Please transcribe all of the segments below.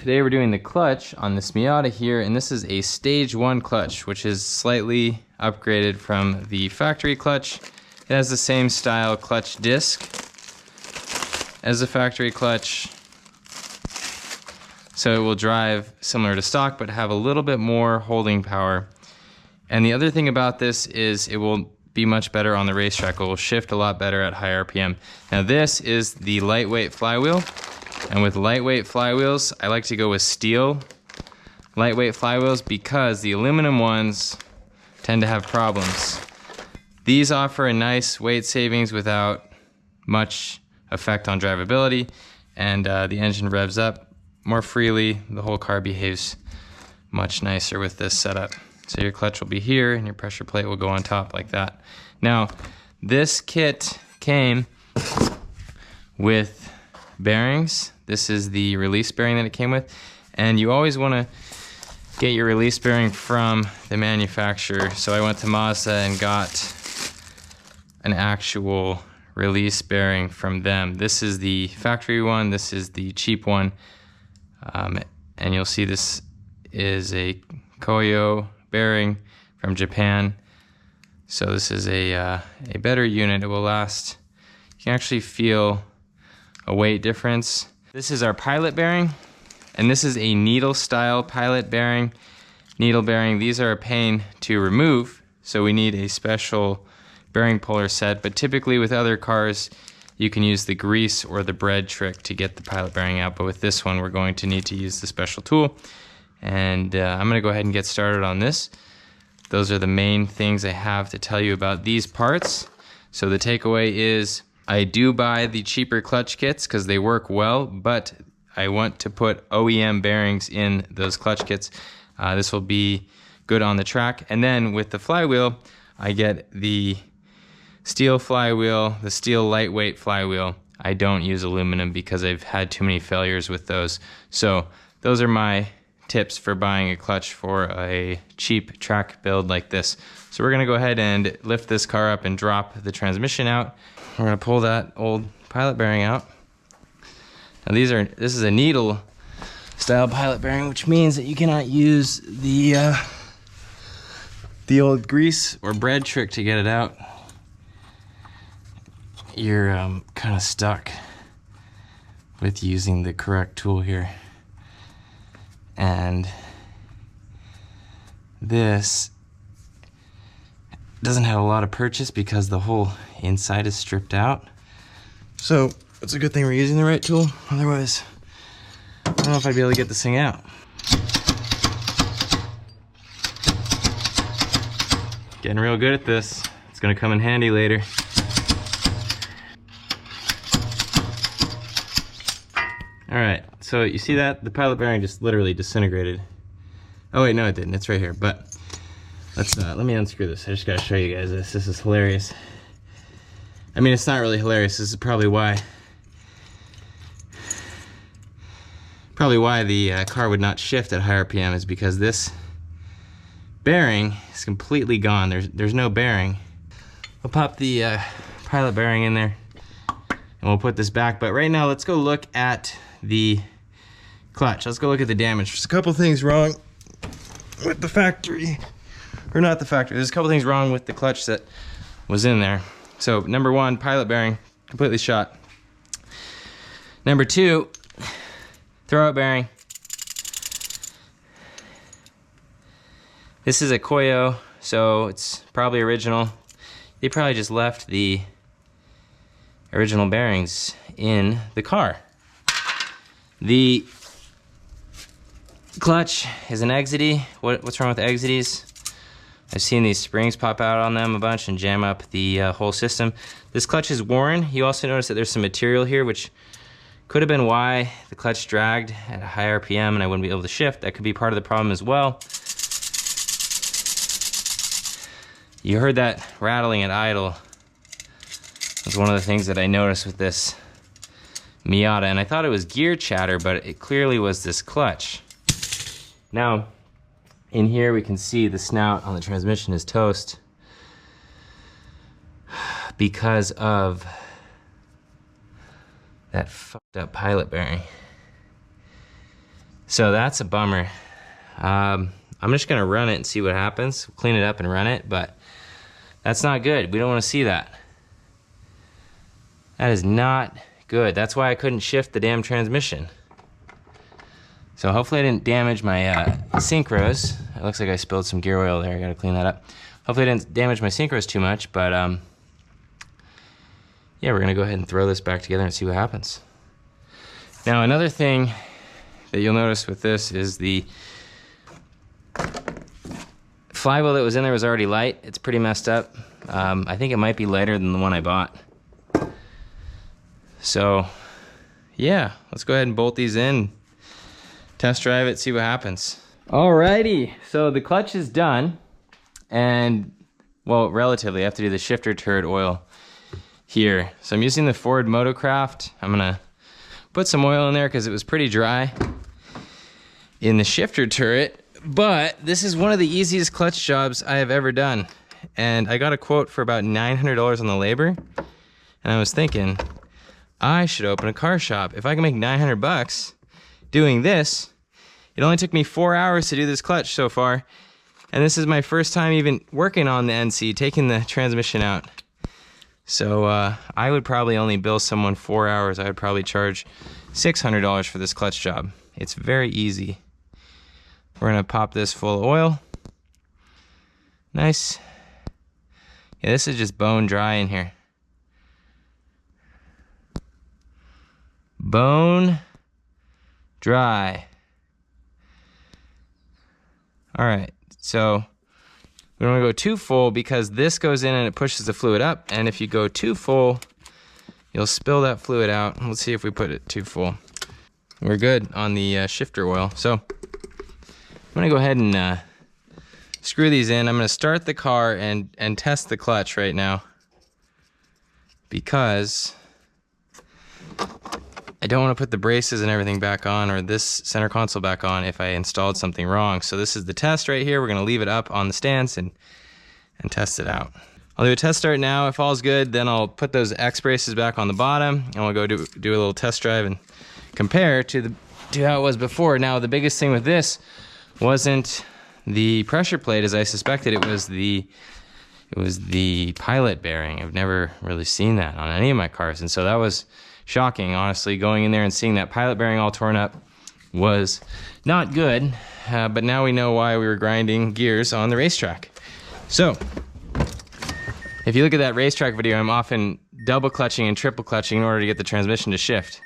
Today we're doing the clutch on this Miata here, and this is a stage 1 clutch, which is slightly upgraded from the factory clutch. It has the same style clutch disc as the factory clutch, so it will drive similar to stock but have a little bit more holding power. And the other thing about this is it will be much better on the racetrack. It will shift a lot better at high RPM. Now this is the lightweight flywheel, and with lightweight flywheels I like to go with steel lightweight flywheels because the aluminum ones tend to have problems. These offer a nice weight savings without much effect on drivability, and the engine revs up more freely. The whole car behaves much nicer with this setup. So your clutch will be here and your pressure plate will go on top like that. Now, this kit came with bearings. This is the release bearing that it came with, and you always want to get your release bearing from the manufacturer. So I went to Mazda and got an actual release bearing from them. This is the factory one, this is the cheap one, and you'll see this is a Koyo bearing from Japan. So this is a better unit. It will last. You can actually feel a weight difference. This is our pilot bearing, and this is a needle style pilot bearing, needle bearing. These are a pain to remove, so we need a special bearing puller set, but typically with other cars you can use the grease or the bread trick to get the pilot bearing out, but with this one we're going to need to use the special tool. And I'm going to go ahead and get started on this. Those are the main things I have to tell you about these parts. So the takeaway is I do buy the cheaper clutch kits because they work well, but I want to put OEM bearings in those clutch kits. This will be good on the track. And then with the flywheel, I get the steel flywheel, the steel lightweight flywheel. I don't use aluminum because I've had too many failures with those. So those are my tips for buying a clutch for a cheap track build like this. So we're gonna go ahead and lift this car up and drop the transmission out. We're gonna pull that old pilot bearing out. Now this is a needle style pilot bearing, which means that you cannot use the old grease or bread trick to get it out. You're kind of stuck with using the correct tool here. And this doesn't have a lot of purchase because the whole inside is stripped out. So it's a good thing we're using the right tool. Otherwise, I don't know if I'd be able to get this thing out. Getting real good at this. It's gonna come in handy later. All right, so you see that? The pilot bearing just literally disintegrated. Oh wait, no it didn't, it's right here. But let me unscrew this. I just gotta show you guys this. This is hilarious. I mean, it's not really hilarious. This is probably why the car would not shift at high RPM, is because this bearing is completely gone. There's no bearing. I'll pop the pilot bearing in there and we'll put this back. But right now, let's go look at the clutch. Let's go look at the damage. There's a couple things wrong with the factory, or not the factory. There's a couple things wrong with the clutch that was in there. So number one, pilot bearing completely shot. Number two, throwout bearing. This is a Koyo, so it's probably original. They probably just left the original bearings in the car. The clutch is an Exidy. What's wrong with Exidies? I've seen these springs pop out on them a bunch and jam up the whole system. This clutch is worn. You also notice that there's some material here, which could have been why the clutch dragged at a high RPM and I wouldn't be able to shift. That could be part of the problem as well. You heard that rattling at idle. That's one of the things that I noticed with this Miata, and I thought it was gear chatter, but it clearly was this clutch. Now, in here we can see the snout on the transmission is toast because of that fucked up pilot bearing. So that's a bummer. I'm just gonna run it and see what happens. Clean it up and run it, but that's not good. We don't wanna see that. That is not good. That's why I couldn't shift the damn transmission. So hopefully I didn't damage my synchros. It looks like I spilled some gear oil there. I gotta clean that up. Hopefully I didn't damage my synchros too much, but yeah, we're gonna go ahead and throw this back together and see what happens. Now another thing that you'll notice with this is the flywheel that was in there was already light. It's pretty messed up. I think it might be lighter than the one I bought. So yeah, let's go ahead and bolt these in, test drive it, see what happens. Alrighty, so the clutch is done, and well, relatively, I have to do the shifter turret oil here. So I'm using the Ford Motocraft. I'm gonna put some oil in there because it was pretty dry in the shifter turret, but this is one of the easiest clutch jobs I have ever done. And I got a quote for about $900 on the labor, and I was thinking, I should open a car shop. If I can make 900 bucks doing this, it only took me 4 hours to do this clutch so far. And this is my first time even working on the NC, taking the transmission out. So I would probably only bill someone 4 hours. I would probably charge $600 for this clutch job. It's very easy. We're gonna pop this full of oil. Nice. Yeah, this is just bone dry in here. Bone dry. All right, so we don't want to go too full because this goes in and it pushes the fluid up, and if you go too full, you'll spill that fluid out. Let's see if we put it too full. We're good on the shifter oil. So I'm gonna go ahead and screw these in. I'm gonna start the car and test the clutch right now because I don't want to put the braces and everything back on, or this center console back on, if I installed something wrong. So this is the test right here. We're going to leave it up on the stands and test it out. I'll do a test start now. If all's good, then I'll put those X braces back on the bottom, and we'll go do a little test drive and compare to how it was before. Now the biggest thing with this wasn't the pressure plate, as I suspected. It was the pilot bearing. I've never really seen that on any of my cars, and so that was shocking, honestly. Going in there and seeing that pilot bearing all torn up was not good, but now we know why we were grinding gears on the racetrack. So, if you look at that racetrack video, I'm often double clutching and triple clutching in order to get the transmission to shift.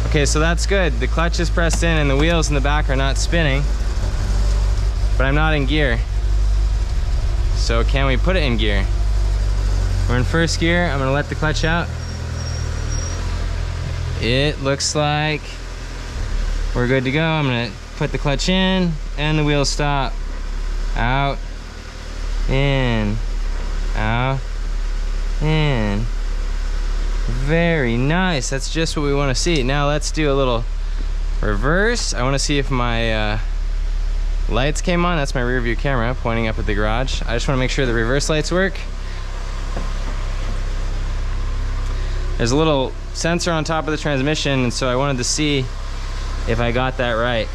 Okay, so that's good. The clutch is pressed in and the wheels in the back are not spinning, but I'm not in gear. So can we put it in gear? We're in first gear. I'm gonna let the clutch out. It looks like we're good to go. I'm gonna put the clutch in and the wheels stop. Out, in, out, in. Very nice. That's just what we want to see. Now let's do a little reverse. I want to see if my lights came on. That's my rear view camera pointing up at the garage. I just want to make sure the reverse lights work. There's a little sensor on top of the transmission, and so I wanted to see if I got that right.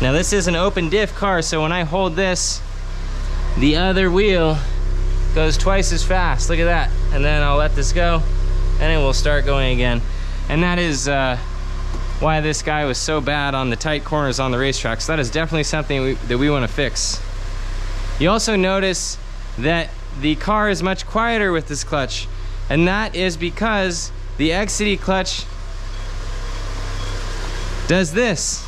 Now this is an open diff car, so when I hold this, the other wheel goes twice as fast. Look at that. And then I'll let this go, and it will start going again. And that is why this guy was so bad on the tight corners on the racetrack. So that is definitely something that we want to fix. You also notice that the car is much quieter with this clutch, and that is because the XCD clutch does this.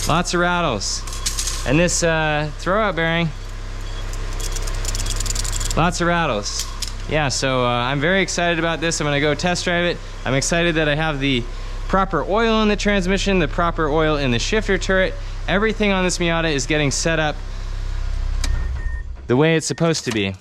Lots of rattles. And this throwout bearing, lots of rattles. Yeah, so I'm very excited about this. I'm gonna go test drive it. I'm excited that I have the proper oil in the transmission, the proper oil in the shifter turret. Everything on this Miata is getting set up the way it's supposed to be.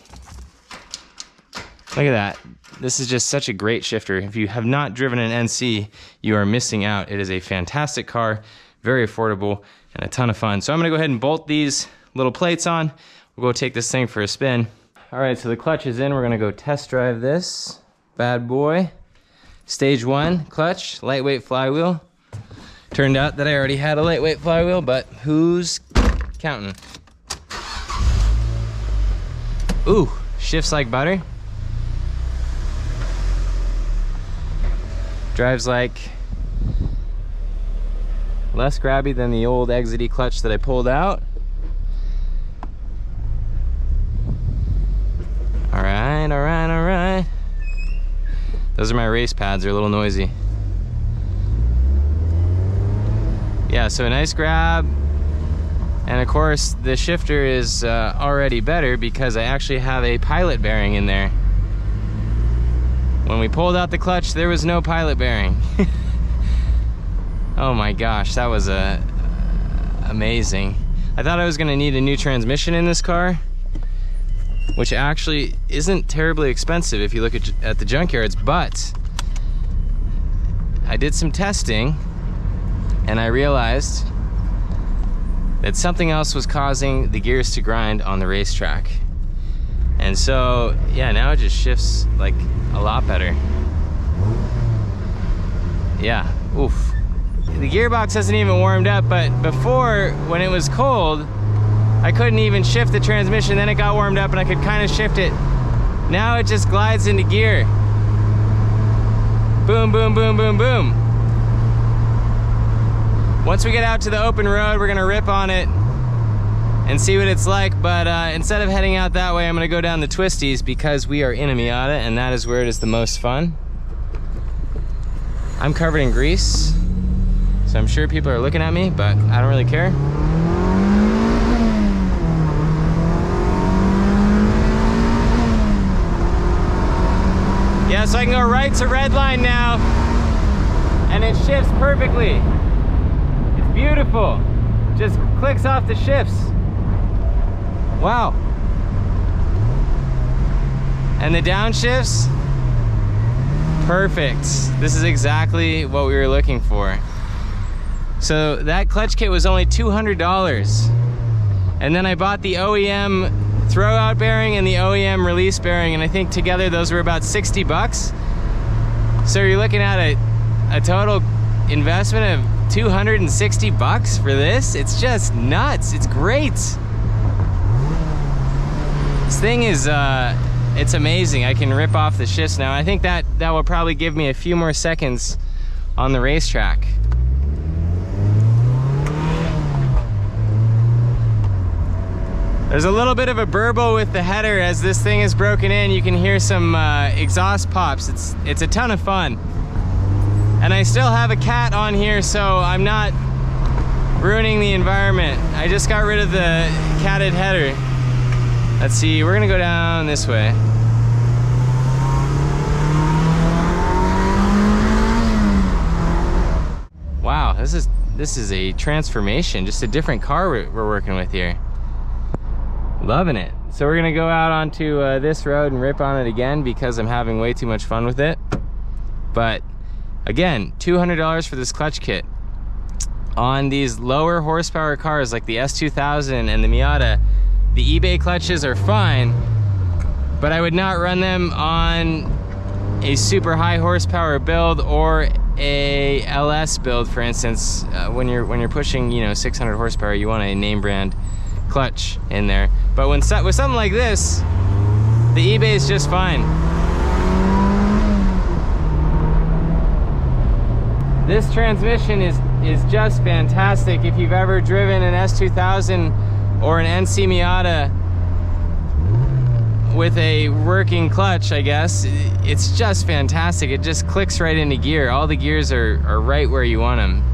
Look at that. This is just such a great shifter. If you have not driven an NC, you are missing out. It is a fantastic car, very affordable, and a ton of fun. So I'm gonna go ahead and bolt these little plates on. We'll go take this thing for a spin. All right, so the clutch is in. We're gonna go test drive this bad boy. Stage 1 clutch, lightweight flywheel. Turned out that I already had a lightweight flywheel, but who's counting? Ooh, shifts like butter. Drives like less grabby than the old exity clutch that I pulled out. All right, all right, all right. Those are my race pads, they're a little noisy. Yeah, so a nice grab. And of course, the shifter is already better because I actually have a pilot bearing in there. When we pulled out the clutch, there was no pilot bearing. Oh my gosh, that was amazing. I thought I was gonna need a new transmission in this car, which actually isn't terribly expensive if you look at the junkyards, but I did some testing and I realized that something else was causing the gears to grind on the racetrack. And so, yeah, now it just shifts like a lot better. Yeah, oof. The gearbox hasn't even warmed up, but before, when it was cold, I couldn't even shift the transmission. Then it got warmed up and I could kind of shift it. Now it just glides into gear. Boom, boom, boom, boom, boom. Once we get out to the open road, we're gonna rip on it and see what it's like, but instead of heading out that way, I'm gonna go down the twisties because we are in a Miata and that is where it is the most fun. I'm covered in grease, so I'm sure people are looking at me, but I don't really care. Yeah, so I can go right to red line now, and it shifts perfectly. It's beautiful. Just clicks off the shifts. Wow. And the downshifts, perfect. This is exactly what we were looking for. So that clutch kit was only $200. And then I bought the OEM throwout bearing and the OEM release bearing, and I think together those were about 60 bucks. So you're looking at a total investment of 260 bucks for this? It's just nuts. It's great. This thing is, it's amazing. I can rip off the shifts now. I think that will probably give me a few more seconds on the racetrack. There's a little bit of a burble with the header as this thing is broken in. You can hear some exhaust pops. It's a ton of fun. And I still have a cat on here, so I'm not ruining the environment. I just got rid of the catted header. Let's see, we're gonna go down this way. Wow, this is a transformation, just a different car we're working with here. Loving it. So we're gonna go out onto this road and rip on it again because I'm having way too much fun with it. But again, $200 for this clutch kit. On these lower horsepower cars like the S2000 and the Miata, the eBay clutches are fine, but I would not run them on a super high horsepower build or a LS build, for instance. When you're pushing, 600 horsepower, you want a name brand clutch in there. But with something like this, the eBay is just fine. This transmission is just fantastic. If you've ever driven an S2000 or an NC Miata with a working clutch, I guess, it's just fantastic. It just clicks right into gear. All the gears are right where you want them.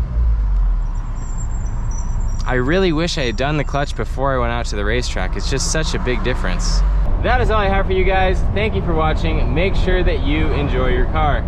I really wish I had done the clutch before I went out to the racetrack. It's just such a big difference. That is all I have for you guys. Thank you for watching. Make sure that you enjoy your car.